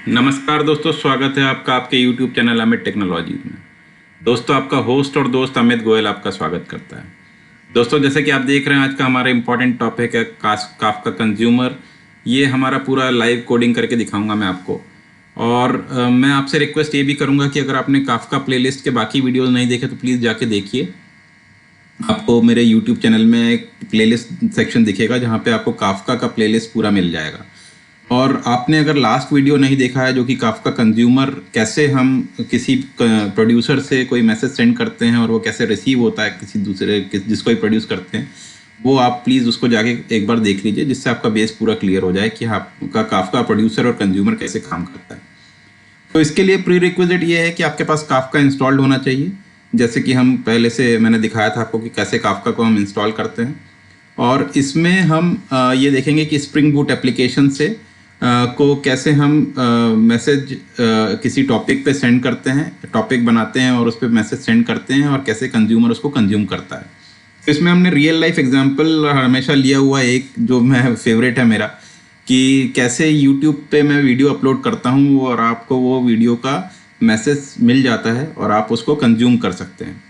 नमस्कार दोस्तों, स्वागत है आपका आपके YouTube चैनल अमित टेक्नोलॉजी में। दोस्तों, आपका होस्ट और दोस्त अमित गोयल आपका स्वागत करता है। दोस्तों, जैसे कि आप देख रहे हैं, आज का हमारा इम्पोर्टेंट टॉपिक है काफका कंज्यूमर। ये हमारा पूरा लाइव कोडिंग करके दिखाऊंगा मैं आपको। और मैं आपसे रिक्वेस्ट ये भी करूंगा कि अगर आपने काफका प्लेलिस्ट के बाकी वीडियोज़ नहीं देखे तो प्लीज़ जाके देखिए। आपको मेरे YouTube चैनल में एक प्लेलिस्ट सेक्शन दिखेगा जहाँ पे आपको काफका का प्लेलिस्ट पूरा मिल जाएगा। और आपने अगर लास्ट वीडियो नहीं देखा है, जो कि काफका कंज्यूमर, कैसे हम किसी प्रोड्यूसर से कोई मैसेज सेंड करते हैं और वो कैसे रिसीव होता है किसी दूसरे जिसको ही प्रोड्यूस करते हैं, वो आप प्लीज़ उसको जाके एक बार देख लीजिए, जिससे आपका बेस पूरा क्लियर हो जाए कि आपका काफका प्रोड्यूसर और कंज्यूमर कैसे काम करता है। तो इसके लिए प्री रिक्विजिट ये है कि आपके पास काफका इंस्टॉल्ड होना चाहिए। जैसे कि हम पहले से मैंने दिखाया था आपको कि कैसे काफका को हम इंस्टॉल करते हैं। और इसमें हम ये देखेंगे कि स्प्रिंग बूट एप्लीकेशन से को कैसे हम मैसेज किसी टॉपिक पे सेंड करते हैं, टॉपिक बनाते हैं और उस पर मैसेज सेंड करते हैं, और कैसे कंज्यूमर उसको कंज्यूम करता है। तो इसमें हमने रियल लाइफ एग्जांपल हमेशा लिया हुआ है, एक जो मैं फेवरेट है मेरा, कि कैसे यूट्यूब पे मैं वीडियो अपलोड करता हूँ और आपको वो वीडियो का मैसेज मिल जाता है और आप उसको कंज्यूम कर सकते हैं।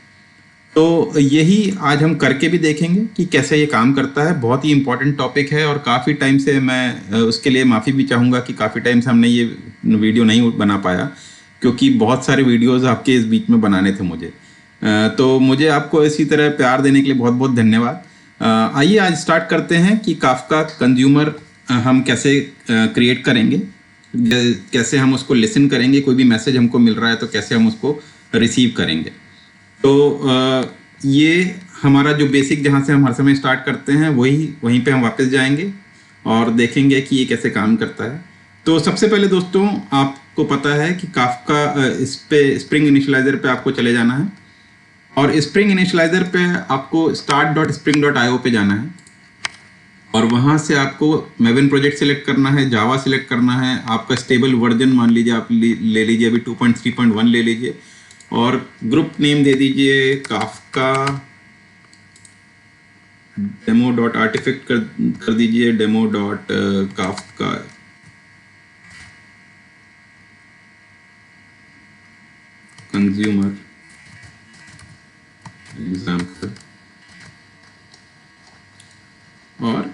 तो यही आज हम करके भी देखेंगे कि कैसे ये काम करता है। बहुत ही इंपॉर्टेंट टॉपिक है और काफ़ी टाइम से मैं उसके लिए माफ़ी भी चाहूँगा कि काफ़ी टाइम से हमने ये वीडियो नहीं बना पाया, क्योंकि बहुत सारे वीडियोस आपके इस बीच में बनाने थे मुझे। तो मुझे आपको इसी तरह प्यार देने के लिए बहुत बहुत धन्यवाद। आइए आज स्टार्ट करते हैं कि काफका कंज्यूमर हम कैसे क्रिएट करेंगे, कैसे हम उसको लिसन करेंगे, कोई भी मैसेज हमको मिल रहा है तो कैसे हम उसको रिसीव करेंगे। तो ये हमारा जो बेसिक जहाँ से हम हर समय स्टार्ट करते हैं वहीं पे हम वापस जाएंगे और देखेंगे कि ये कैसे काम करता है। तो सबसे पहले दोस्तों, आपको पता है कि काफका इस पे स्प्रिंग इनिशियलाइजर पे आपको चले जाना है, और स्प्रिंग इनिशियलाइजर पे आपको start.spring.io पे जाना है, और वहाँ से आपको मेवन प्रोजेक्ट सिलेक्ट करना है, जावा सिलेक्ट करना है, आपका स्टेबल वर्जन मान लीजिए आप ले लीजिए, अभी 2.3.1 ले लीजिए, और ग्रुप नेम दे दीजिए काफका डेमो.आर्टिफैक्ट कर दीजिए, डेमो.काफका कंज्यूमर एग्जाम्पल, और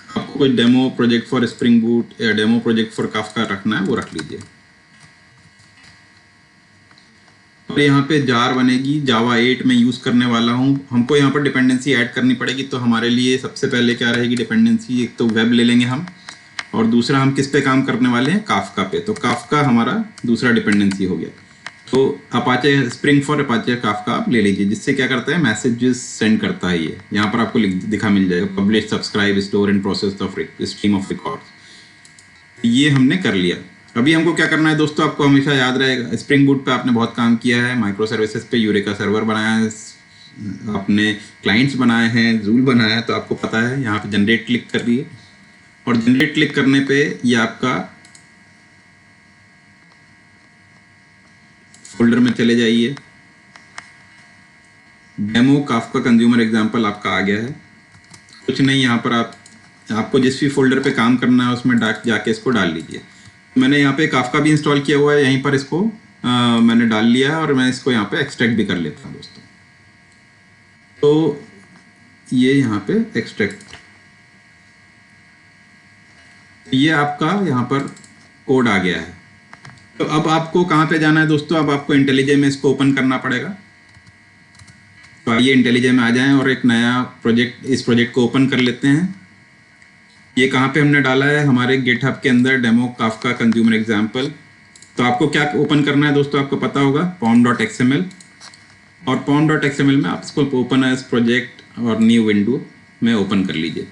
आपको कोई demo project for spring boot या डेमो प्रोजेक्ट फॉर काफका रखना है वो रख लीजिए। और यहाँ पे जार बनेगी, जावा 8 में यूज़ करने वाला हूँ। हमको यहाँ पर डिपेंडेंसी ऐड करनी पड़ेगी, तो हमारे लिए सबसे पहले क्या रहेगी डिपेंडेंसी, एक तो वेब ले लेंगे हम, और दूसरा हम किस पे काम करने वाले हैं, काफका पे। तो काफका हमारा दूसरा डिपेंडेंसी हो गया। तो Apache spring for Apache Kafka आप ले लीजिए, जिससे क्या करता है, मैसेजेस सेंड करता है। ये यहाँ पर आपको दिखा मिल जाएगा, publish, subscribe, store and process of stream of records. ये हमने कर लिया। अभी हमको क्या करना है दोस्तों, आपको हमेशा याद रहेगा, स्प्रिंग बूट पे आपने बहुत काम किया है, माइक्रो सर्विसेज पे यूरेका सर्वर बनाया है, आपने क्लाइंट्स बनाए हैं, जूल बनाया है, तो आपको पता है। यहाँ पे जनरेट क्लिक कर दिए, और जनरेट क्लिक करने पे ये आपका फोल्डर में चले जाइए, डेमो काफका कंज्यूमर एग्जाम्पल आपका आ गया है। कुछ नहीं, यहाँ पर आपको जिस भी फोल्डर पे काम करना है उसमें जाके इसको डाल लीजिए। मैंने यहाँ पे काफका भी इंस्टॉल किया हुआ है, यहीं पर इसको मैंने डाल लिया है, और मैं इसको यहाँ पे एक्सट्रैक्ट भी कर लेता हूँ दोस्तों। तो ये यहाँ पे एक्सट्रैक्ट, ये आपका यहाँ पर कोड आ गया है। तो अब आपको कहाँ पे जाना है दोस्तों, अब आपको इंटेलिजे में इसको ओपन करना पड़ेगा। तो आइए इंटेलिजे में आ जाएं और एक नया प्रोजेक्ट, इस प्रोजेक्ट को ओपन कर लेते हैं। ये कहाँ पे हमने डाला है, हमारे गिटहब के अंदर, डेमो काफका कंज्यूमर एग्जाम्पल। तो आपको क्या ओपन करना है दोस्तों, आपको पता होगा, pom.xml, और pom.xml में आप इसको ओपन एज प्रोजेक्ट और न्यू विंडो में ओपन कर लीजिए।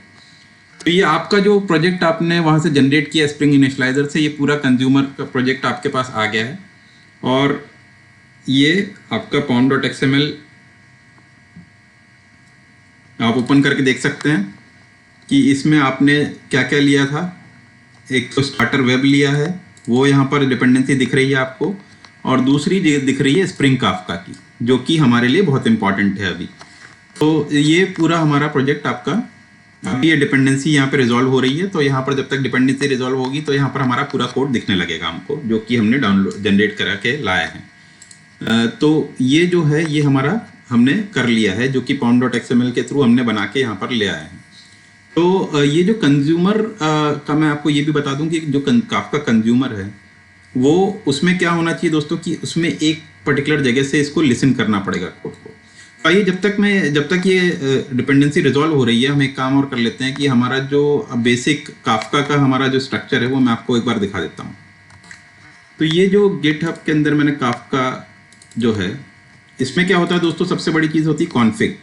तो ये आपका जो प्रोजेक्ट आपने वहाँ से जनरेट किया स्प्रिंग इनिशियलाइजर से, ये पूरा कंज्यूमर का प्रोजेक्ट आपके पास आ गया है। और ये आपका pom.xml आप ओपन करके देख सकते हैं कि इसमें आपने क्या क्या लिया था। एक तो स्टार्टर वेब लिया है, वो यहाँ पर डिपेंडेंसी दिख रही है आपको, और दूसरी दिख रही है स्प्रिंग काफका की, जो कि हमारे लिए बहुत इंपॉर्टेंट है अभी। तो ये पूरा हमारा प्रोजेक्ट आपका अभी ये डिपेंडेंसी यहाँ पे रिजॉल्व हो रही है, तो यहाँ पर जब तक डिपेंडेंसी रिजॉल्व होगी तो यहाँ पर हमारा पूरा कोड दिखने लगेगा हमको, जो कि हमने डाउनलोड जनरेट करा के लाया है। तो ये जो है ये हमारा हमने कर लिया है, जो कि pom.xml के थ्रू हमने बना के यहाँ पर ले आए हैं। तो ये जो कंज्यूमर का मैं आपको ये भी बता दूं कि जो काफका कंज्यूमर है वो उसमें क्या होना चाहिए दोस्तों, कि उसमें एक पर्टिकुलर जगह से इसको लिसन करना पड़ेगा कोड को। तो आइए जब तक ये डिपेंडेंसी रिजॉल्व हो रही है, हम एक काम और कर लेते हैं कि हमारा जो बेसिक काफका का हमारा जो स्ट्रक्चर है वो मैं आपको एक बार दिखा देता हूँ। तो ये जो गिटहब के अंदर मैंने काफका जो है, इसमें क्या होता है दोस्तों, सबसे बड़ी चीज़ होती है कॉन्फ़िग।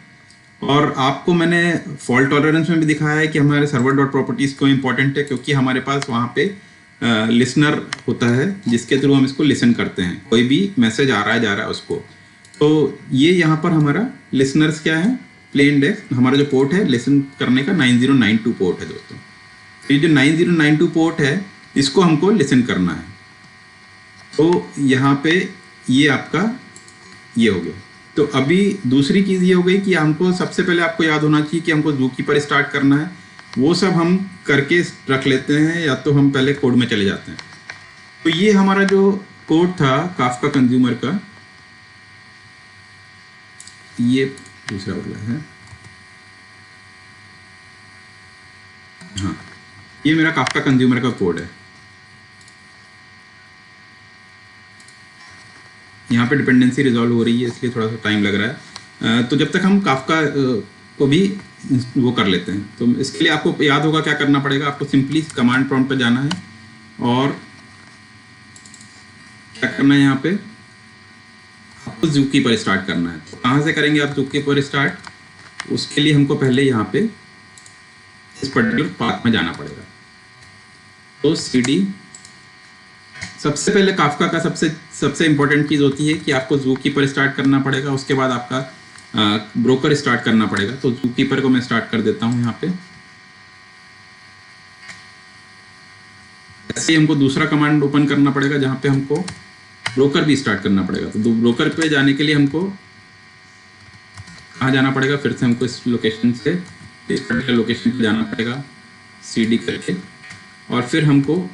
और आपको मैंने फॉल्ट टॉलरेंस में भी दिखाया है कि हमारे सर्वर डॉट प्रॉपर्टीज़ क्यों इंपॉर्टेंट है, क्योंकि हमारे पास वहाँ पे लिसनर होता है जिसके थ्रू हम इसको लिसन करते हैं, कोई भी मैसेज आ रहा है जा रहा है उसको। तो ये यहाँ पर हमारा लिसनर्स क्या है, प्लेन डेक्स हमारा जो पोर्ट है लिसन करने का 9092 पोर्ट है दोस्तों। तो ये जो 9092 पोर्ट है इसको हमको लिसन करना है। तो यहाँ पे ये आपका ये हो गया। तो अभी दूसरी चीज़ ये हो गई कि हमको सबसे पहले आपको याद होना चाहिए कि हमको ज़ूकीपर स्टार्ट करना है। वो सब हम करके रख लेते हैं, या तो हम पहले कोड में चले जाते हैं। तो ये हमारा जो कोड था काफका कंज्यूमर का, ये दूसरा वाला है, हाँ ये मेरा काफका कंज्यूमर का कोड है। यहाँ पे डिपेंडेंसी रिजॉल्व हो रही है इसलिए थोड़ा सा टाइम लग रहा है। तो जब तक हम काफका को भी वो कर लेते हैं, तो इसके लिए आपको याद होगा क्या करना पड़ेगा। आपको सिंपली कमांड प्रॉम्प्ट पर जाना है और क्या करना है, यहाँ पे आपको ज़ूकीपर स्टार्ट करना है। तो कहाँ से करेंगे आप ज़ूकीपर स्टार्ट, उसके लिए हमको पहले यहाँ पे इस पर्टिकुलर पाथ में जाना पड़ेगा। तो cd सबसे पहले काफका का सबसे इंपॉर्टेंट चीज़ होती है कि आपको ज़ूकीपर स्टार्ट करना पड़ेगा, उसके बाद आपका ब्रोकर स्टार्ट करना पड़ेगा। तो ज़ूकीपर को मैं स्टार्ट कर देता हूँ यहाँ पे। ऐसे ही हमको दूसरा कमांड ओपन करना पड़ेगा जहाँ पे हमको ब्रोकर भी स्टार्ट करना पड़ेगा। तो ब्रोकर पे जाने के लिए हमको कहाँ जाना पड़ेगा, फिर से हमको इस लोकेशन से इस पर्टिकुलर लोकेशन पे जाना पड़ेगा cd करके, और फिर हमको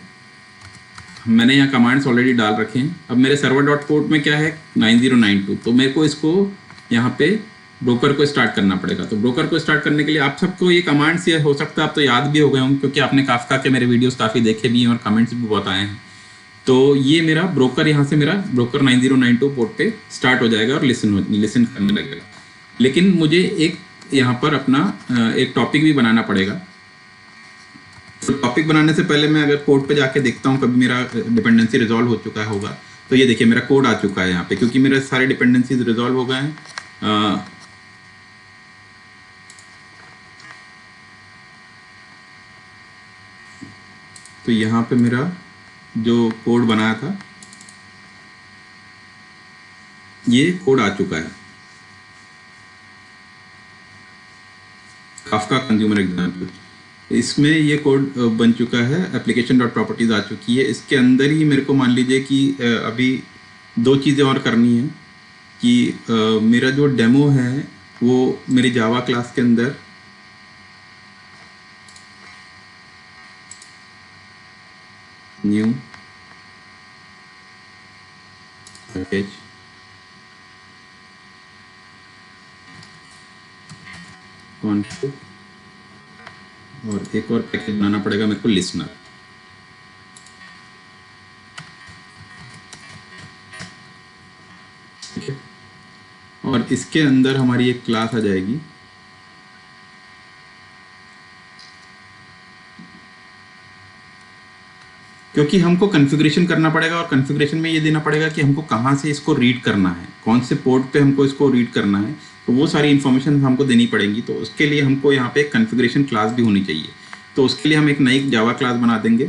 मैंने यहाँ कमांड्स ऑलरेडी डाल रखे हैं। अब मेरे सर्वर डॉट पोर्ट में क्या है 9092, तो मेरे को इसको यहाँ पे ब्रोकर को स्टार्ट करना पड़ेगा। तो ब्रोकर को स्टार्ट करने के लिए आप सबको ये कमांड्स ये हो सकता है आप तो याद भी हो गए होंगे, क्योंकि आपने काफका के मेरे वीडियोस काफ़ी देखे भी हैं और कमेंट्स भी बहुत आए हैं। तो ये मेरा ब्रोकर, यहाँ से मेरा ब्रोकर 9092 पोर्ट पे स्टार्ट हो जाएगा और लिसन करने लगेगा। लेकिन मुझे एक यहाँ पर अपना एक टॉपिक भी बनाना पड़ेगा। तो टॉपिक बनाने से पहले मैं अगर कोड पे जाके देखता हूँ कभी मेरा डिपेंडेंसी रिजॉल्व हो चुका होगा, तो ये देखिए मेरा कोड आ चुका है यहाँ पे, क्योंकि मेरे सारे डिपेंडेंसीज रिजॉल्व हो गए हैं। तो यहाँ पे मेरा जो कोड बनाया था ये कोड आ चुका है, काफका कंज्यूमर एग्जाम्पल। इसमें ये कोड बन चुका है, एप्लीकेशन डॉट प्रॉपर्टीज आ चुकी है। इसके अंदर ही मेरे को मान लीजिए कि अभी दो चीज़ें और करनी है कि मेरा जो डेमो है वो मेरी जावा क्लास के अंदर न्यू पैकेज कॉन्फ़िग, और एक और पैकेज बनाना पड़ेगा मेरे को लिसनर। ठीक है, और इसके अंदर हमारी एक क्लास आ जाएगी क्योंकि हमको कॉन्फ़िगरेशन करना पड़ेगा, और कॉन्फ़िगरेशन में ये देना पड़ेगा कि हमको कहाँ से इसको रीड करना है, कौन से पोर्ट पे हमको इसको रीड करना है। तो वो सारी इन्फॉर्मेशन हमको देनी पड़ेंगी। तो उसके लिए हमको यहाँ पे एक कॉन्फ़िगरेशन क्लास भी होनी चाहिए। तो उसके लिए हम एक नई जावा क्लास बना देंगे,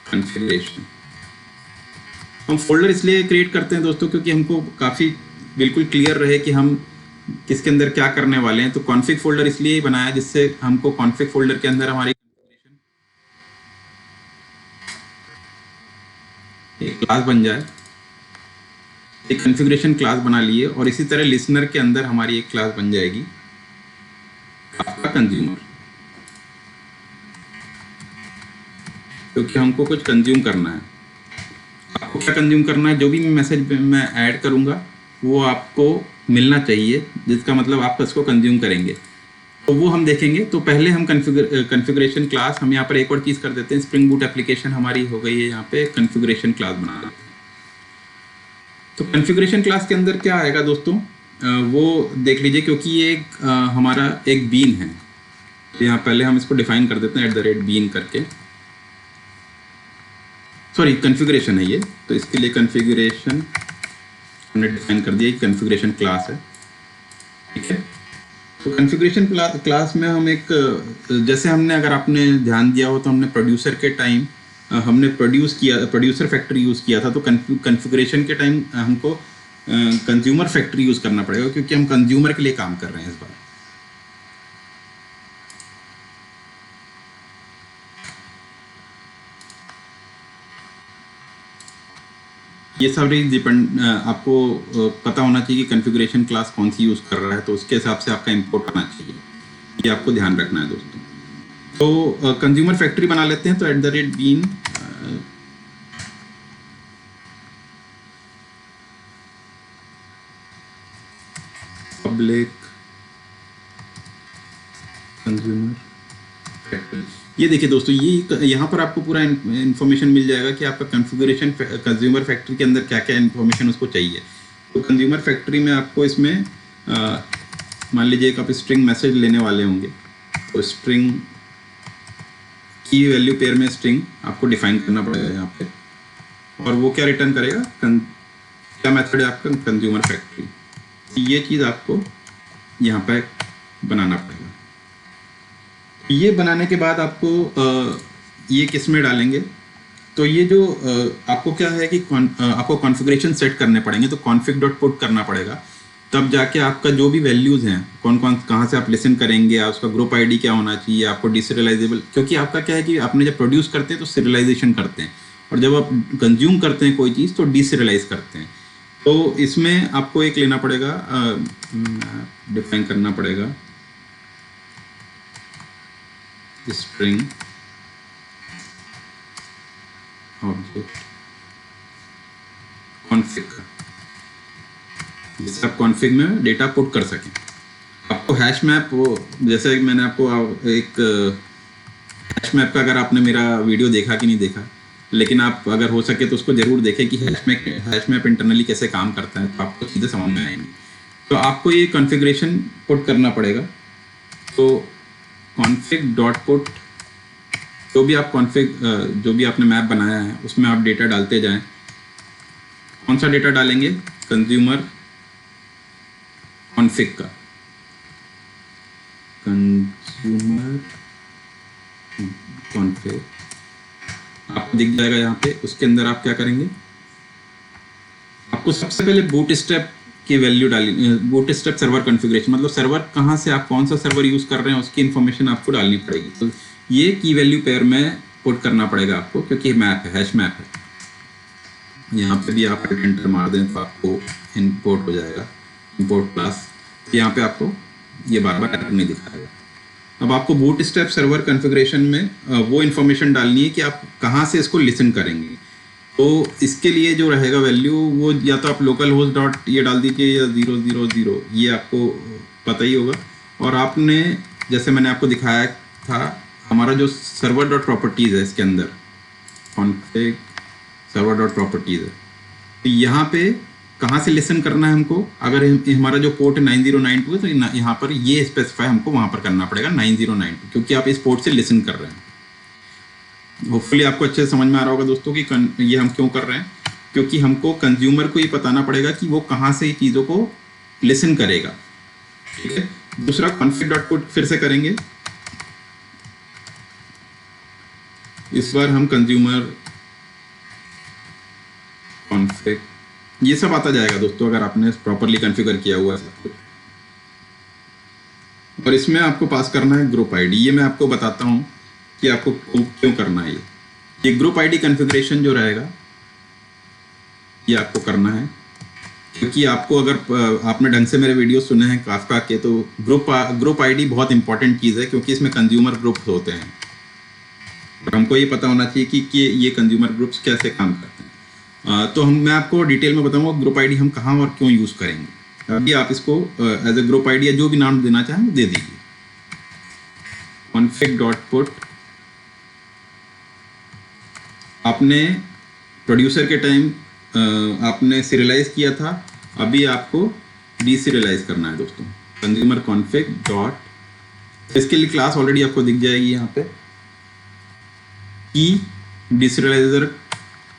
कॉन्फ़िगरेशन। हम फोल्डर इसलिए क्रिएट करते हैं दोस्तों क्योंकि हमको काफ़ी बिल्कुल क्लियर रहे कि हम किसके अंदर क्या करने वाले हैं। तो कॉन्फ़िग फोल्डर इसलिए ही बनाया जिससे हमको कॉन्फ़िग फोल्डर के अंदर हमारी एक क्लास बन जाए। एक कॉन्फ़िगरेशन क्लास बना लिए और इसी तरह लिसनर के अंदर हमारी एक क्लास बन जाएगी आपका कंज्यूमर, क्योंकि हमको कुछ कंज्यूम करना है। आपको क्या कंज्यूम करना है, जो भी मैसेज मैं ऐड करूँगा वो आपको मिलना चाहिए, जिसका मतलब आप इसको कंज्यूम करेंगे, तो वो हम देखेंगे। तो पहले हम कॉन्फ़िगरेशन क्लास, हम यहाँ पर एक और चीज़ कर देते हैं, स्प्रिंग बूट एप्लीकेशन हमारी हो गई है, यहाँ पे कॉन्फ़िगरेशन क्लास बना देते हैं। तो कॉन्फ़िगरेशन क्लास के अंदर क्या आएगा दोस्तों, वो देख लीजिए, क्योंकि ये हमारा एक बीन है। तो यहाँ पहले हम इसको डिफाइन कर देते हैं @bean करके, सॉरी कॉन्फ़िगरेशन है ये, तो इसके लिए कॉन्फ़िगरेशन हमने डिफाइन कर दिया, कॉन्फ़िगरेशन क्लास है, ठीक है। तो कॉन्फ़िगरेशन क्लास में हम एक, जैसे हमने, अगर आपने ध्यान दिया हो तो हमने प्रोड्यूसर के टाइम हमने प्रोड्यूसर फैक्ट्री यूज़ किया था, तो कॉन्फ़िगरेशन के टाइम हमको कंज्यूमर फैक्ट्री यूज़ करना पड़ेगा, क्योंकि हम कंज्यूमर के लिए काम कर रहे हैं इस बार। ये सारी डिपेंड, आपको पता होना चाहिए कि कॉन्फ़िगरेशन क्लास कौन सी यूज़ कर रहा है, तो उसके हिसाब से आपका इंपोर्ट आना चाहिए, ये आपको ध्यान रखना है दोस्तों। तो कंज्यूमर फैक्ट्री बना लेते हैं, तो @bean पब्लिक कंज्यूमर फैक्ट्री। ये देखिए दोस्तों, ये यहाँ पर आपको पूरा इन्फॉर्मेशन मिल जाएगा कि आपका कॉन्फ़िगरेशन कंज्यूमर फैक्ट्री के अंदर क्या क्या इन्फॉर्मेशन उसको चाहिए। तो कंज्यूमर फैक्ट्री में आपको इसमें मान लीजिए एक आप स्ट्रिंग मैसेज लेने वाले होंगे, तो स्ट्रिंग की वैल्यू पेयर में स्ट्रिंग आपको डिफाइन करना पड़ेगा यहाँ पे, और वो क्या रिटर्न करेगा, क्या मेथड है आपका, कंज्यूमर फैक्ट्री। ये चीज़ आपको यहाँ पे बनाना पड़ेगा। ये बनाने के बाद आपको ये किस में डालेंगे, तो ये जो आपको क्या है कि आपको कॉन्फ़िगरेशन सेट करने पड़ेंगे, तो config.put करना पड़ेगा, तब जाके आपका जो भी वैल्यूज़ हैं, कौन कौन कहाँ से आप लिसन करेंगे, उसका ग्रुप आईडी क्या होना चाहिए, आपको डिसरियलाइजेबल, क्योंकि आपका क्या है कि आपने जब प्रोड्यूस करते हैं तो सीरियलाइजेशन करते हैं, और जब आप कंज्यूम करते हैं कोई चीज़ तो डिसरियलाइज करते हैं। तो इसमें आपको एक लेना पड़ेगा, डिफाइन करना पड़ेगा स्ट्रिंग ऑब्जेक्ट कॉन्फ़िग का, जिससे आप कॉन्फ़िग में डेटा पुट कर सकें। आपको हैश मैप, जैसे मैंने आपको एक हैश मैप का, अगर आपने मेरा वीडियो देखा कि नहीं देखा, लेकिन आप अगर हो सके तो उसको ज़रूर देखें कि हैश मैप इंटरनली कैसे काम करता है, तो आपको चीज़ें समझ में आएंगी। तो आपको ये कॉन्फ़िगरेशन पुट करना पड़ेगा, तो config.put, जो भी आप जो भी आपने मैप बनाया है उसमें आप डेटा डालते जाएं। कौन सा डेटा डालेंगे, कंज्यूमर कॉन्फ़िग का, कंज्यूमर कॉन्फ़िग आपको दिख जाएगा यहाँ पे। उसके अंदर आप क्या करेंगे, आपको सबसे पहले बूटस्ट्रैप की वैल्यू डालनी, बूटस्ट्रैप सर्वर कॉन्फ़िगरेशन, मतलब सर्वर कहाँ से, आप कौन सा सर्वर यूज़ कर रहे हैं उसकी इन्फॉर्मेशन आपको डालनी पड़ेगी। तो ये की वैल्यू पेयर में पुट करना पड़ेगा आपको, क्योंकि मैप है, हैश मैप है। यहाँ पे भी आप एंटर मार दें तो आपको इंपोर्ट हो जाएगा, इंपोर्ट क्लास। यहाँ पे आपको ये बार बार एरर नहीं दिखाएगा। अब आपको बूटस्ट्रैप सर्वर कॉन्फ़िगरेशन में वो इन्फॉर्मेशन डालनी है कि आप कहाँ से इसको लिसन करेंगे। तो इसके लिए जो रहेगा वैल्यू, वो या तो आप लोकल होस्ट डॉट ये डाल दीजिए, या 000, ये आपको पता ही होगा। और आपने, जैसे मैंने आपको दिखाया था, हमारा जो सर्वर डॉट प्रॉपर्टीज़ है, इसके अंदर कॉन्फ़िग सर्वर डॉट प्रॉपर्टीज़ है, तो यहाँ पे कहाँ से लिसन करना है हमको। अगर हमारा जो पोर्ट 9092 है, तो यहाँ पर ये स्पेसिफाई हमको वहाँ पर करना पड़ेगा 9092, क्योंकि आप इस पोर्ट से लिसन कर रहे हैं। होपफुली आपको अच्छे से समझ में आ रहा होगा दोस्तों कि ये हम क्यों कर रहे हैं, क्योंकि हमको कंज्यूमर को ये बताना पड़ेगा कि वो कहाँ से चीज़ों को लिसन करेगा, ठीक है। दूसरा config.put फिर से करेंगे, इस बार हम कंज्यूमर कॉन्फ़िग, ये सब आता जाएगा दोस्तों अगर आपने प्रॉपरली कॉन्फ़िगर किया हुआ है। और इसमें आपको पास करना है ग्रुप आईडी। ये मैं आपको बताता हूँ कि आपको क्यों करना है। ये ग्रुप आईडी कॉन्फ़िगरेशन जो रहेगा ये आपको करना है क्योंकि आपको अगर आपने ढंग से मेरे वीडियो सुने हैं काफका के, तो ग्रुप आईडी बहुत इंपॉर्टेंट चीज़ है, क्योंकि इसमें कंज्यूमर ग्रुप्स होते हैं और हमको ये पता होना चाहिए कि ये कंज्यूमर ग्रुप्स कैसे काम करते हैं। तो मैं आपको डिटेल में बताऊंगा ग्रुप आईडी हम कहाँ और क्यों यूज़ करेंगे। अभी आप इसको एज ए ग्रुप आईडी या जो भी नाम देना चाहें वो दे दीजिए। config.put आपने प्रोड्यूसर के टाइम आपने सीरियलाइज किया था, अभी आपको डीसीरियलाइज करना है दोस्तों। कंज्यूमर कॉन्फ़िग डॉट, इसके लिए क्लास ऑलरेडी आपको दिख जाएगी यहाँ पे, की डीसीरियलाइजर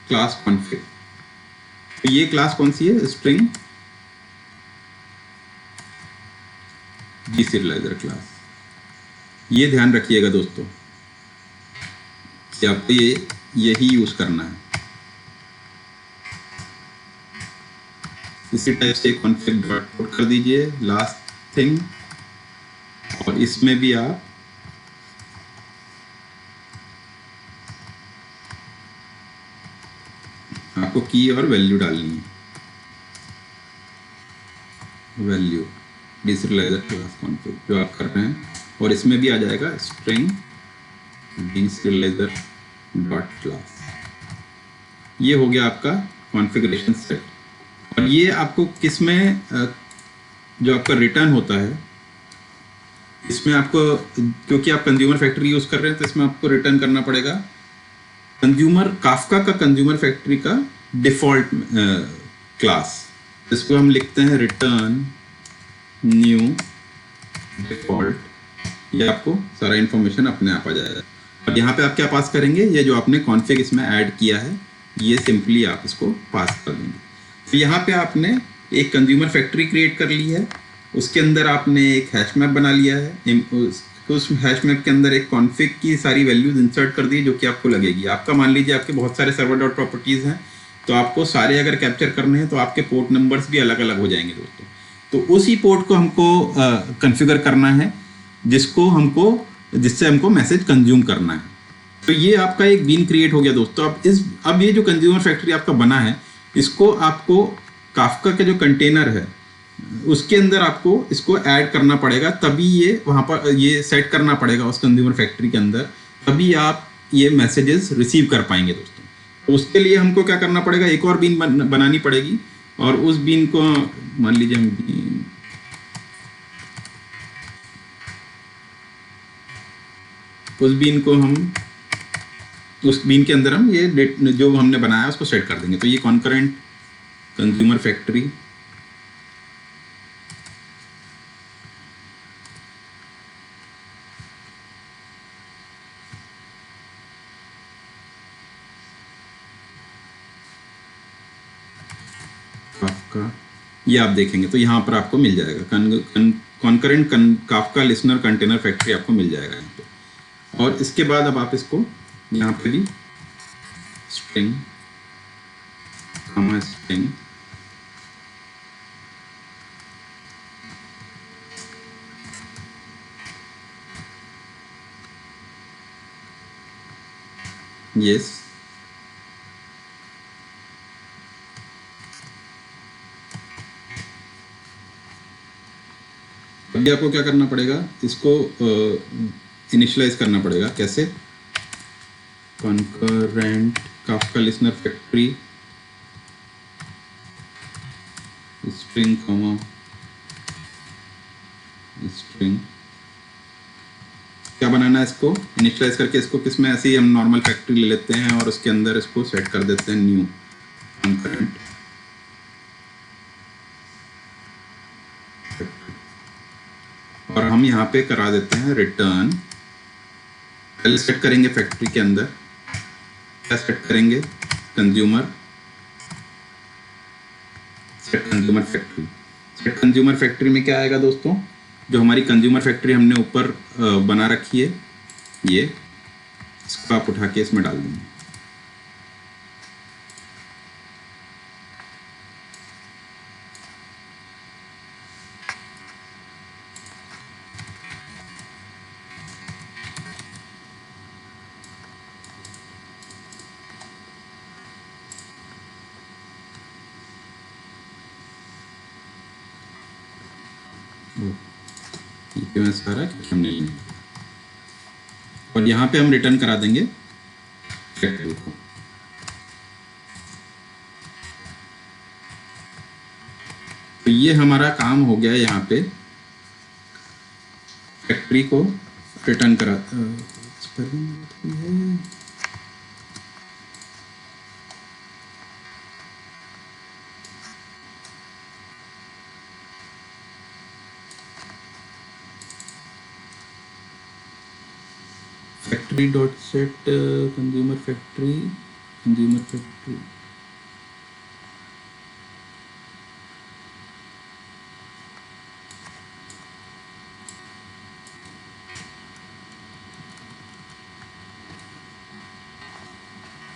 क्लास कॉन्फ़िग। तो ये क्लास कौन सी है? String deserializer class. ये ध्यान रखिएगा दोस्तों कि आपको यही यूज करना है। इसी टाइप से कॉन्फ़िग डॉट पुट कर दीजिए लास्ट थिंग, और इसमें भी आपको की और वैल्यू डालनी है। वैल्यू डीसीरियलाइजर क्लास कॉन्फ़िग जो आप कर रहे हैं, और इसमें भी आ जाएगा स्ट्रिंग डीसीरियलाइजर डॉट क्लास। ये हो गया आपका कॉन्फ़िगरेशन सेट। और ये आपको किस में जो आपका रिटर्न होता है, इसमें आपको, क्योंकि आप कंज्यूमर फैक्ट्री यूज कर रहे हैं, तो इसमें आपको रिटर्न करना पड़ेगा कंज्यूमर काफका का कंज्यूमर फैक्ट्री का डिफॉल्ट क्लास। इसको हम लिखते हैं रिटर्न न्यू डिफॉल्ट। ये आपको सारा इंफॉर्मेशन अपने आप आ जाएगा। और यहाँ पे आप क्या पास करेंगे? ये जो आपने कॉन्फ़िग इसमें ऐड किया है, ये सिंपली आप इसको पास कर देंगे। तो यहाँ पे आपने एक कंज्यूमर फैक्ट्री क्रिएट कर ली है, उसके अंदर आपने एक हैश मैप बना लिया है, उस हैश मैप के अंदर एक कॉन्फ़िग की सारी वैल्यूज इंसर्ट कर दी जो कि आपको लगेगी। आपका मान लीजिए आपके बहुत सारे सर्वर डॉट प्रॉपर्टीज़ हैं, तो आपको सारे अगर कैप्चर करने हैं तो आपके पोर्ट नंबर्स भी अलग अलग हो जाएंगे दोस्तों। तो उसी पोर्ट को हमको कॉन्फ़िगर करना है, जिससे हमको मैसेज कंज्यूम करना है। तो ये आपका एक बीन क्रिएट हो गया दोस्तों। अब ये जो कंज्यूमर फैक्ट्री आपका बना है, इसको आपको काफका के जो कंटेनर है उसके अंदर आपको इसको ऐड करना पड़ेगा, तभी ये वहाँ पर ये सेट करना पड़ेगा उस कंज्यूमर फैक्ट्री के अंदर, तभी आप ये मैसेजेस रिसीव कर पाएंगे दोस्तों। तो उसके लिए हमको क्या करना पड़ेगा? एक और बीन बनानी पड़ेगी, और उस बीन को मान लीजिए हम उस बीन के अंदर हम ये जो हमने बनाया है उसको सेट कर देंगे। तो ये कॉन्करेंट कंज्यूमर फैक्ट्री काफका, ये आप देखेंगे तो यहाँ पर आपको मिल जाएगा concurrent Kafka listener container factory आपको मिल जाएगा यहाँ पे। और इसके बाद अब आप इसको यहाँ पे भी स्ट्रिंग स्ट्रिंग यस, अभी आपको क्या करना पड़ेगा? इसको इनिशियलाइज करना पड़ेगा। कैसे? Concurrent Kafka listener factory string string क्या बनाना है? इसको इनिशियलाइज करके इसको किसमें, ऐसे ही हम नॉर्मल फैक्ट्री ले लेते हैं और उसके अंदर इसको सेट कर देते हैं न्यू कॉन्करेंट, और हम यहाँ पे करा देते हैं रिटर्न। पहले सेट करेंगे फैक्ट्री के अंदर, क्या सेट करेंगे? Consumer set consumer factory. Set consumer factory में क्या आएगा दोस्तों? जो हमारी कंज्यूमर फैक्ट्री हमने ऊपर बना रखी है, ये इसको आप उठा के इसमें डाल देंगे। ये सारा हमने लिया और यहाँ पे हम रिटर्न करा देंगे फैक्ट्री को। तो ये हमारा काम हो गया यहाँ पे फैक्ट्री को रिटर्न करा। Factory dot set consumer factory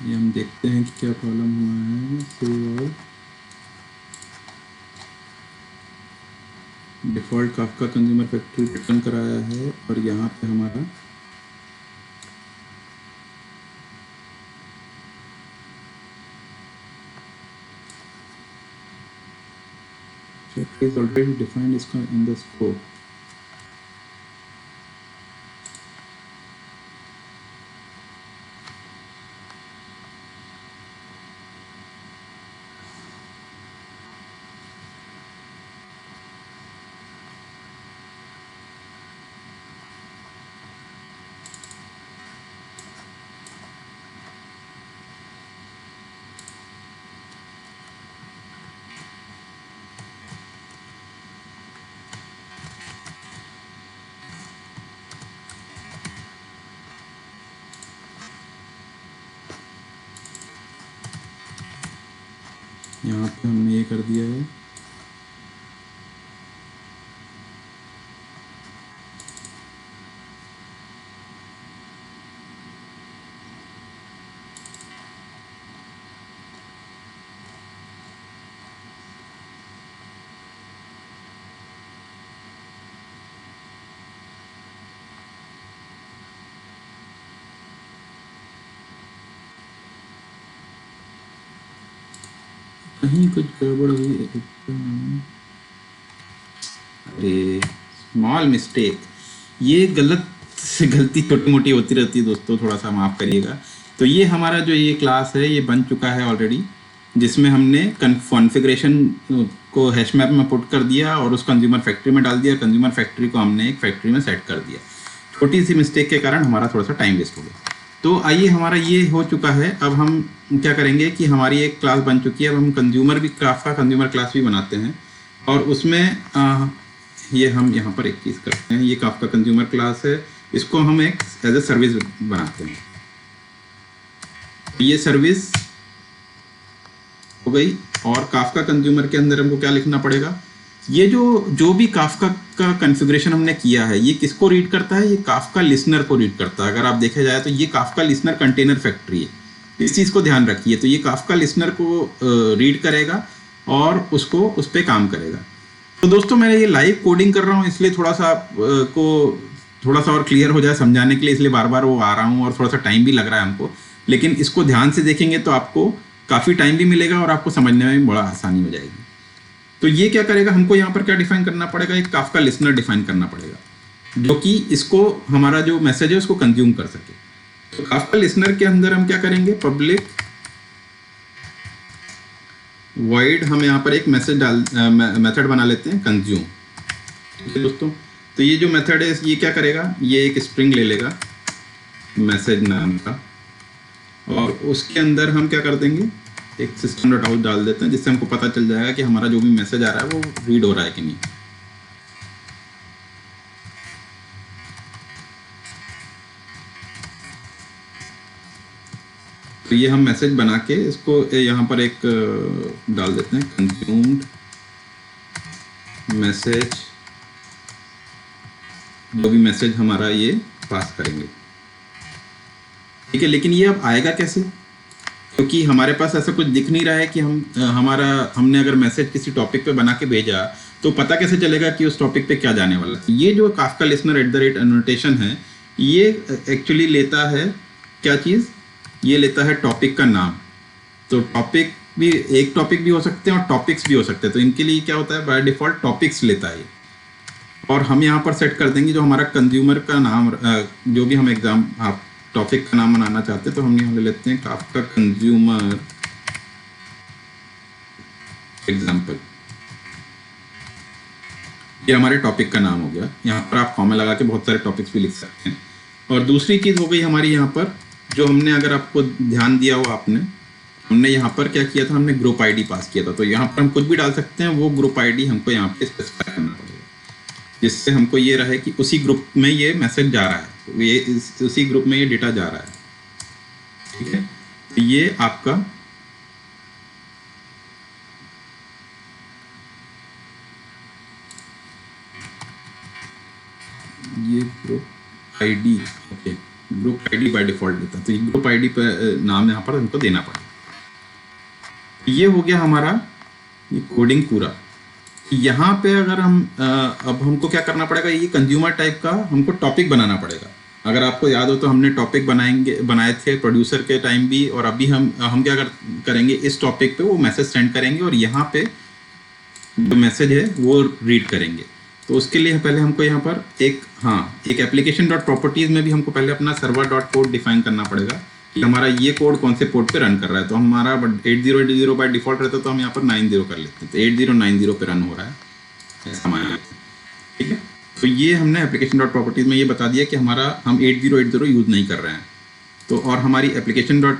ये हम देखते हैं कि क्या प्रॉब्लम हुआ है। Save all default Kafka consumer factory return कराया है और यहाँ पे हमारा is already defined in the scope. यहाँ पे हमने ये कर दिया है। कहीं कुछ गड़बड़ हुई। अरे स्मॉल मिस्टेक, ये गलती छोटी मोटी होती रहती है दोस्तों, थोड़ा सा माफ़ करिएगा। तो ये हमारा जो ये क्लास है ये बन चुका है ऑलरेडी, जिसमें हमने कॉन्फ़िगरेशन को हैश मैप में पुट कर दिया और उस कंज्यूमर फैक्ट्री में डाल दिया। कंज्यूमर फैक्ट्री को हमने एक फैक्ट्री में सेट कर दिया। छोटी सी मिस्टेक के कारण हमारा थोड़ा सा टाइम वेस्ट हो गया। तो आइए, हमारा ये हो चुका है। अब हम क्या करेंगे कि हमारी एक क्लास बन चुकी है। अब हम कंज्यूमर भी काफका कंज्यूमर क्लास भी बनाते हैं और उसमें ये हम यहाँ पर एक चीज़ करते हैं। ये काफका कंज्यूमर क्लास है, इसको हम एक एज ए सर्विस बनाते हैं। ये सर्विस हो गई और काफका कंज्यूमर के अंदर हमको क्या लिखना पड़ेगा, ये जो भी काफका का कॉन्फ़िगरेशन हमने किया है ये किसको रीड करता है, ये काफका लिसनर को रीड करता है। अगर आप देखा जाए तो ये काफका लिसनर कंटेनर फैक्ट्री है, इस चीज़ को ध्यान रखिए। तो ये काफका लिसनर को रीड करेगा और उसको उस पर काम करेगा। तो दोस्तों, मैं ये लाइव कोडिंग कर रहा हूँ, इसलिए थोड़ा सा थोड़ा सा और क्लियर हो जाए समझाने के लिए, इसलिए बार बार वो आ रहा हूँ और थोड़ा सा टाइम भी लग रहा है हमको। लेकिन इसको ध्यान से देखेंगे तो आपको काफ़ी टाइम भी मिलेगा और आपको समझने में बड़ा आसानी हो जाएगी। तो ये क्या करेगा, हमको यहाँ पर क्या डिफाइन करना पड़ेगा, एक काफका लिसनर डिफाइन करना पड़ेगा जो कि इसको हमारा जो मैसेज है उसको कंज्यूम कर सके। तो काफका लिसनर के अंदर हम क्या करेंगे, पब्लिक वॉइड, हम यहाँ पर एक मेथड बना लेते हैं कंज्यूम। ठीक है दोस्तों, तो ये जो मेथड है ये क्या करेगा, ये एक स्ट्रिंग ले लेगा मैसेज नाम का और उसके अंदर हम क्या कर देंगे, एक सिस्टम डॉट आउट डाल देते हैं, जिससे हमको पता चल जाएगा कि हमारा जो भी मैसेज आ रहा है वो रीड हो रहा है कि नहीं। तो ये हम मैसेज बना के इसको यहाँ पर एक डाल देते हैं, कंज्यूम्ड मैसेज, जो भी मैसेज हमारा ये पास करेंगे। ठीक है, लेकिन ये अब आएगा कैसे, क्योंकि हमारे पास ऐसा कुछ दिख नहीं रहा है कि हमने अगर मैसेज किसी टॉपिक पे बना के भेजा तो पता कैसे चलेगा कि उस टॉपिक पे क्या जाने वाला है। ये जो काफका लिसनर @annotation है, ये एक्चुअली लेता है क्या चीज़, ये लेता है टॉपिक का नाम। तो टॉपिक भी, एक टॉपिक भी हो सकते हैं और टॉपिक्स भी हो सकते हैं। तो इनके लिए क्या होता है, बाय डिफ़ॉल्ट टॉपिक्स लेता है। और हम यहाँ पर सेट कर देंगे जो हमारा कंज्यूमर का नाम, जो भी हम एग्जाम आप टॉपिक का नाम बनाना चाहते हैं, तो हम यहाँ ले लेते हैं काफका कंज्यूमर एग्जाम्पल। ये हमारे टॉपिक का नाम हो गया। यहाँ पर आप कॉमा लगा के बहुत सारे टॉपिक्स भी लिख सकते हैं। और दूसरी चीज़ हो गई हमारी यहाँ पर, जो हमने, अगर आपको ध्यान दिया हो आपने, हमने यहाँ पर क्या किया था, हमने ग्रुप आईडी पास किया था। तो यहाँ पर हम कुछ भी डाल सकते हैं, वो ग्रुप आईडी हमको यहाँ पे स्पेसिफाई करना पड़ेगा, जिससे हमको ये रहे कि उसी ग्रुप में ये मैसेज जा रहा है, तो ये उसी ग्रुप में ये डेटा जा रहा है। ठीक है, तो ये आपका ये group ID, okay, group ID by default देता है, तो ये ग्रुप आईडी पर नाम यहाँ पर हमको देना पड़ेगा। ये हो गया हमारा ये कोडिंग पूरा। यहाँ पे अगर हम अब हमको क्या करना पड़ेगा, ये कंज्यूमर टाइप का हमको टॉपिक बनाना पड़ेगा। अगर आपको याद हो तो हमने टॉपिक बनाए थे प्रोड्यूसर के टाइम भी, और अभी हम क्या करेंगे, इस टॉपिक पे वो मैसेज सेंड करेंगे और यहाँ पे जो मैसेज है वो रीड करेंगे। तो उसके लिए पहले हमको यहाँ पर एक एप्लीकेशन डॉट प्रॉपर्टीज में भी हमको पहले अपना सर्वर डॉट कोड डिफाइन करना पड़ेगा कि हमारा ये कोड कौन से पोर्ट पे रन कर रहा है। तो हमारा 8080 बाय डिफॉल्ट रहता है, तो हम यहाँ पर 90 कर लेते हैं, तो 8090 पे रन हो रहा है ऐसा मान लेते हैं। ठीक है, तो ये हमने एप्लीकेशन डॉट प्रॉपर्टीज में ये बता दिया कि हम 8080 यूज़ नहीं कर रहे हैं। तो और हमारी एप्लीकेशन डॉट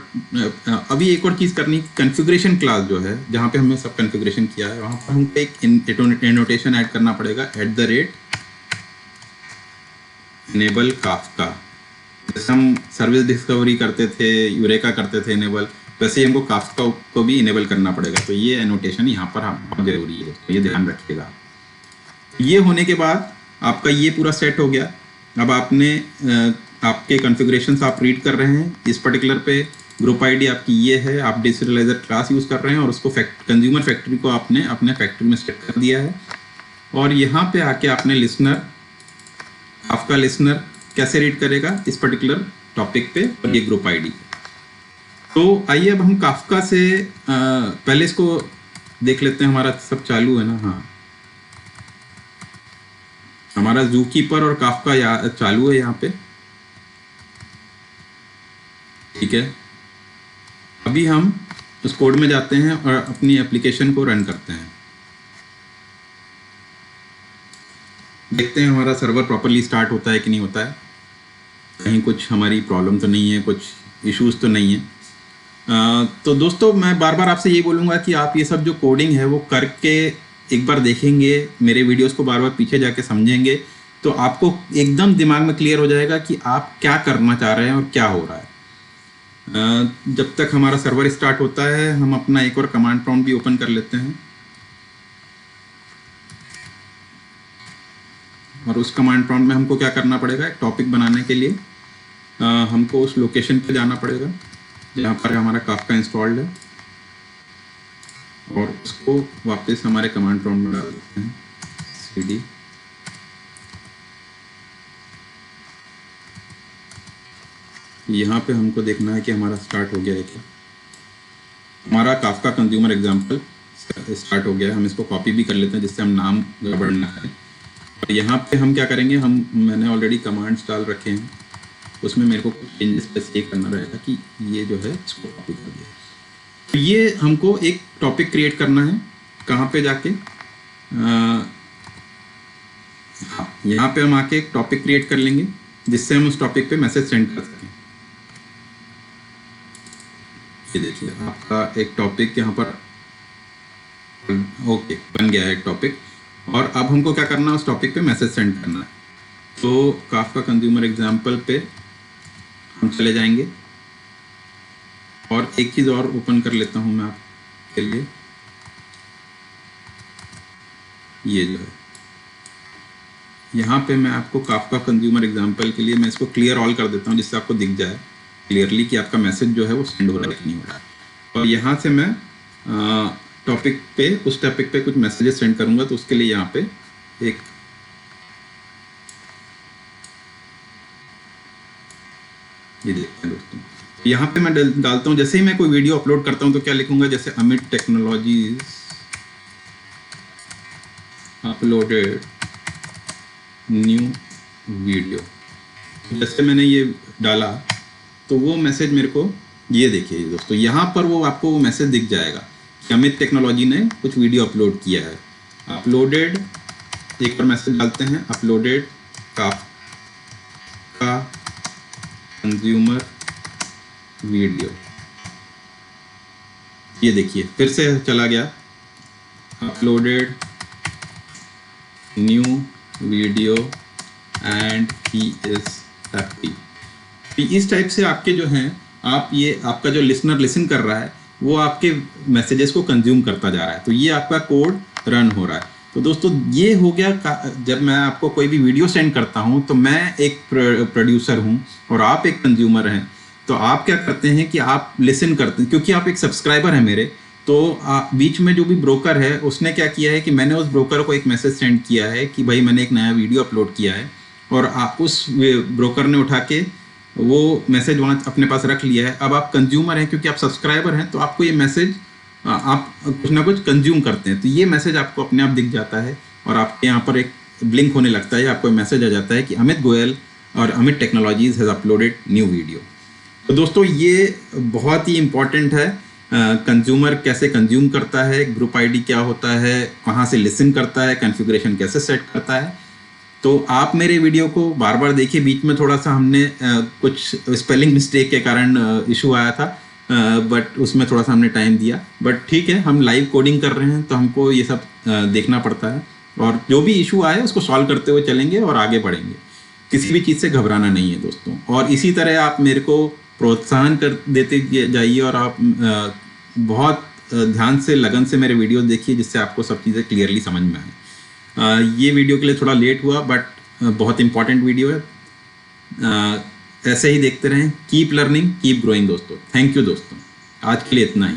अभी एक और चीज़ करनी, कॉन्फ़िगरेशन क्लास जो है, जहाँ पे हमने सब कॉन्फ़िगरेशन किया है, वहाँ पर हमको एक एनोटेशन ऐड करना पड़ेगा, @enable काफका। जैसे हम सर्विस डिस्कवरी करते थे, यूरेका करते थे इनेबल, वैसे ही हमको काफका को भी इनेबल करना पड़ेगा। तो ये एनोटेशन यहाँ पर हम जरूरी है, तो ये ध्यान रखिएगा। ये होने के बाद आपका ये पूरा सेट हो गया। अब आपने आपके कॉन्फ़िगरेशंस आप रीड कर रहे हैं, इस पर्टिकुलर पे ग्रुप आईडी आपकी ये है, आप डिजिटलाइजर क्लास यूज़ कर रहे हैं और उसको कंज्यूमर फैक्ट्री को आपने अपने फैक्ट्री में सेट कर दिया है। और यहाँ पे आके आपने लिसनर, आपका लिसनर कैसे रीड करेगा इस पर्टिकुलर टॉपिक पे और ये ग्रुप आईडी। तो आइए अब हम काफका से पहले इसको देख लेते हैं, हमारा सब चालू है ना। हाँ, हमारा जू कीपर और काफका चालू है यहाँ पे। ठीक है, अभी हम उस कोड में जाते हैं और अपनी एप्लीकेशन को रन करते हैं। देखते हैं हमारा सर्वर प्रॉपरली स्टार्ट होता है कि नहीं होता है, कहीं कुछ हमारी प्रॉब्लम तो नहीं है, कुछ इश्यूज तो नहीं है। तो दोस्तों, मैं बार बार आपसे ये बोलूँगा कि आप ये सब जो कोडिंग है वो करके एक बार देखेंगे, मेरे वीडियोस को बार बार पीछे जाके समझेंगे, तो आपको एकदम दिमाग में क्लियर हो जाएगा कि आप क्या करना चाह रहे हैं और क्या हो रहा है। जब तक हमारा सर्वर स्टार्ट होता है, हम अपना एक और कमांड प्रॉम्प्ट भी ओपन कर लेते हैं, और उस कमांड प्रॉम्प्ट में हमको क्या करना पड़ेगा, एक टॉपिक बनाने के लिए हमको उस लोकेशन पे जाना पड़ेगा जहाँ पर हमारा काफका इंस्टॉल्ड है, और उसको वापस हमारे कमांड प्रॉम्प्ट में डाल देते हैं, cd यहाँ पे हमको देखना है कि हमारा स्टार्ट हो गया है क्या। हमारा काफका कंज्यूमर एग्जाम्पल स्टार्ट हो गया है। हम इसको कॉपी भी कर लेते हैं जिससे हम नाम गड़बड़ ना करें। और यहाँ पे हम क्या करेंगे, मैंने ऑलरेडी कमांड्स डाल रखे हैं, उसमें मेरे को कुछ चेंजेस बस ये करना रहेगा कि ये जो है इसको कॉपी कर दिया। तो ये हमको एक टॉपिक क्रिएट करना है, कहाँ पे जाके, यहाँ पे हम आके एक टॉपिक क्रिएट कर लेंगे जिससे हम उस टॉपिक पे मैसेज सेंड कर सकें। ये देखिए आपका एक टॉपिक यहाँ पर ओके बन गया है एक टॉपिक, और अब हमको क्या करना है, उस टॉपिक पे मैसेज सेंड करना है। तो काफका कंज्यूमर एग्जाम्पल पे हम चले जाएंगे, और एक चीज़ और ओपन कर लेता हूँ मैं आपके लिए, ये जो है यहाँ पे मैं आपको काफका कंज्यूमर एग्जाम्पल के लिए मैं इसको क्लियर ऑल कर देता हूँ, जिससे आपको दिख जाए क्लियरली कि आपका मैसेज जो है वो सेंड हो रहा है कि नहीं हो रहा है। और यहाँ से मैं टॉपिक पे, उस टॉपिक पे कुछ मैसेजेस सेंड करूँगा, तो उसके लिए यहाँ पे एक ये देखते हैं दोस्तों, यहाँ पे मैं डालता हूँ, जैसे ही मैं कोई वीडियो अपलोड करता हूँ तो क्या लिखूंगा, जैसे Amit technologies uploaded new video. जैसे मैंने ये डाला तो वो मैसेज मेरे को, ये देखिए दोस्तों, यहाँ पर वो आपको वो मैसेज दिख जाएगा कि अमित टेक्नोलॉजी ने कुछ वीडियो अपलोड किया है। अपलोडेड, एक बार मैसेज डालते हैं, अपलोडेड काफका कंज्यूमर वीडियो। ये देखिए फिर से चला गया, uploaded new video and he is happy. इस टाइप से आपके जो हैं, आप ये आपका जो लिसनर लिसन कर रहा है वो आपके मैसेजेस को कंज्यूम करता जा रहा है। तो ये आपका कोड रन हो रहा है। तो दोस्तों ये हो गया, जब मैं आपको कोई भी वीडियो सेंड करता हूँ तो मैं एक प्रोड्यूसर हूँ और आप एक कंज्यूमर हैं। तो आप क्या करते हैं कि आप लिसन करते हैं, क्योंकि आप एक सब्सक्राइबर हैं मेरे। तो बीच में जो भी ब्रोकर है उसने क्या किया है कि मैंने उस ब्रोकर को एक मैसेज सेंड किया है कि भाई मैंने एक नया वीडियो अपलोड किया है, और उस ब्रोकर ने उठा के वो मैसेज वहाँ अपने पास रख लिया है। अब आप कंज्यूमर हैं, क्योंकि आप सब्सक्राइबर हैं, तो आपको ये मैसेज आप कुछ ना कुछ कंज्यूम करते हैं, तो ये मैसेज आपको अपने आप दिख जाता है और आपके यहाँ पर एक ब्लिंक होने लगता है, आपको मैसेज आ जाता है कि अमित गोयल और Amit technologies has uploaded new video. तो दोस्तों ये बहुत ही इम्पॉर्टेंट है, कंज्यूमर कैसे कंज्यूम करता है, ग्रुप आईडी क्या होता है, कहाँ से लिसन करता है, कॉन्फ़िगरेशन कैसे सेट करता है। तो आप मेरे वीडियो को बार बार देखिए। बीच में थोड़ा सा हमने कुछ स्पेलिंग मिस्टेक के कारण इशू आया था, बट उसमें थोड़ा सा हमने टाइम दिया, बट ठीक है, हम लाइव कोडिंग कर रहे हैं तो हमको ये सब देखना पड़ता है, और जो भी इशू आए उसको सॉल्व करते हुए चलेंगे और आगे बढ़ेंगे। किसी भी चीज़ से घबराना नहीं है दोस्तों। और इसी तरह आप मेरे को प्रोत्साहन कर देते जाइए, और आप बहुत ध्यान से, लगन से मेरे वीडियो देखिए, जिससे आपको सब चीज़ें क्लियरली समझ में आए। ये वीडियो के लिए थोड़ा लेट हुआ, बट बहुत इंपॉर्टेंट वीडियो है। ऐसे ही देखते रहें। कीप लर्निंग, कीप ग्रोइंग दोस्तों। थैंक यू दोस्तों, आज के लिए इतना ही।